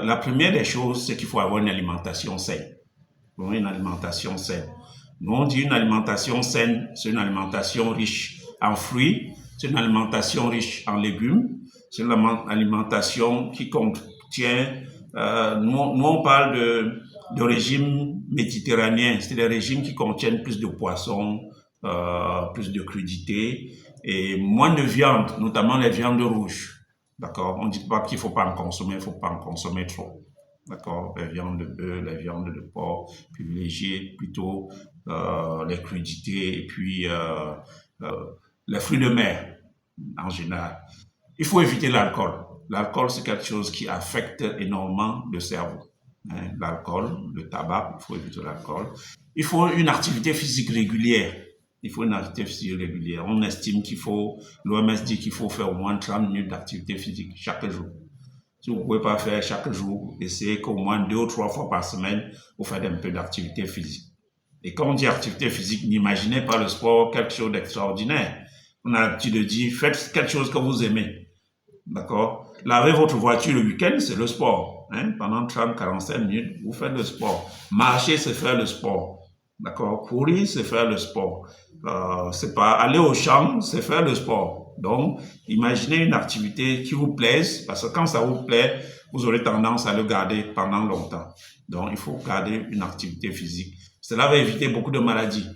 La première des choses, c'est qu'il faut avoir une alimentation saine. Une alimentation saine. Nous, on dit une alimentation saine, c'est une alimentation riche en fruits, c'est une alimentation riche en légumes, c'est une alimentation qui contient, nous on parle de régime méditerranéen, c'est des régimes qui contiennent plus de poissons, plus de crudités et moins de viande, notamment les viandes rouges. D'accord? On ne dit pas qu'il ne faut pas en consommer, il ne faut pas en consommer trop. D'accord? Les viandes de bœuf, les viandes de porc, privilégier plutôt les crudités et puis les fruits de mer en général. Il faut éviter l'alcool. L'alcool, c'est quelque chose qui affecte énormément le cerveau. Hein? L'alcool, le tabac, il faut éviter l'alcool. Il faut une activité physique régulière. Il faut une activité physique régulière. On estime qu'il faut, l'OMS dit qu'il faut faire au moins 30 minutes d'activité physique chaque jour. Si vous ne pouvez pas faire chaque jour, essayez qu'au moins 2 ou 3 fois par semaine, vous faites un peu d'activité physique. Et quand on dit activité physique, n'imaginez pas le sport quelque chose d'extraordinaire. On a l'habitude de dire, faites quelque chose que vous aimez. D'accord? Lavez votre voiture le week-end, c'est le sport. Hein? Pendant 30-45 minutes, vous faites le sport. Marcher, c'est faire le sport. D'accord? Courir, c'est faire le sport. C'est pas aller au champ, c'est faire le sport. Donc, imaginez une activité qui vous plaise, parce que quand ça vous plaît, vous aurez tendance à le garder pendant longtemps. Donc, il faut garder une activité physique. Cela va éviter beaucoup de maladies.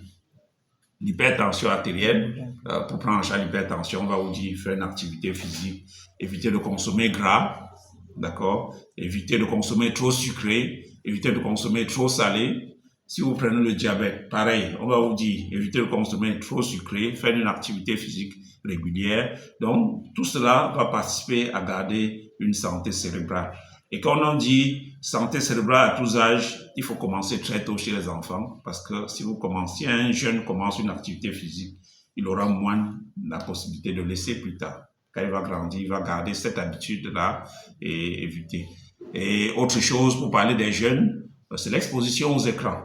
L'hypertension artérielle, pour prendre en charge l'hypertension, on va vous dire faire une activité physique, éviter de consommer gras, d'accord, éviter de consommer trop sucré, éviter de consommer trop salé. Si vous prenez le diabète, pareil, on va vous dire éviter de consommer trop sucré, faire une activité physique régulière. Donc, tout cela va participer à garder une santé cérébrale. Et quand on dit santé cérébrale à tous âges, il faut commencer très tôt chez les enfants parce que si un jeune commence une activité physique, il aura moins la possibilité de laisser plus tard. Quand il va grandir, il va garder cette habitude-là et éviter. Et autre chose, pour parler des jeunes, c'est l'exposition aux écrans,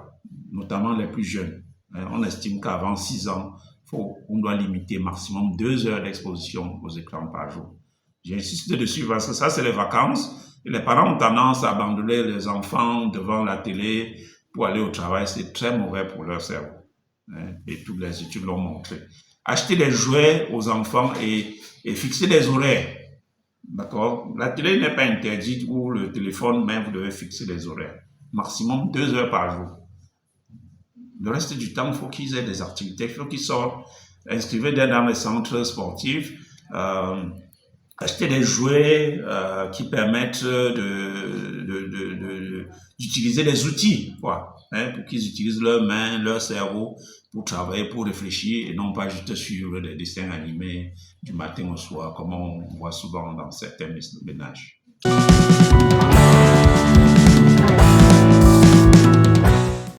notamment les plus jeunes. On estime qu'avant 6 ans, on doit limiter maximum 2 heures d'exposition aux écrans par jour. J'insiste dessus parce que ça, c'est les vacances. Et les parents ont tendance à abandonner les enfants devant la télé pour aller au travail. C'est très mauvais pour leur cerveau. Et toutes les études l'ont montré. Acheter des jouets aux enfants et fixer des horaires. D'accord? La télé n'est pas interdite ou le téléphone, mais vous devez fixer des horaires. Maximum 2 heures par jour. Le reste du temps, il faut qu'ils aient des activités, il faut qu'ils sortent, inscrivez-les dans les centres sportifs, acheter des jouets qui permettent d'utiliser des outils, quoi, hein, pour qu'ils utilisent leurs mains, leur cerveau pour travailler, pour réfléchir et non pas juste suivre des dessins animés du matin au soir, comme on voit souvent dans certains ménages.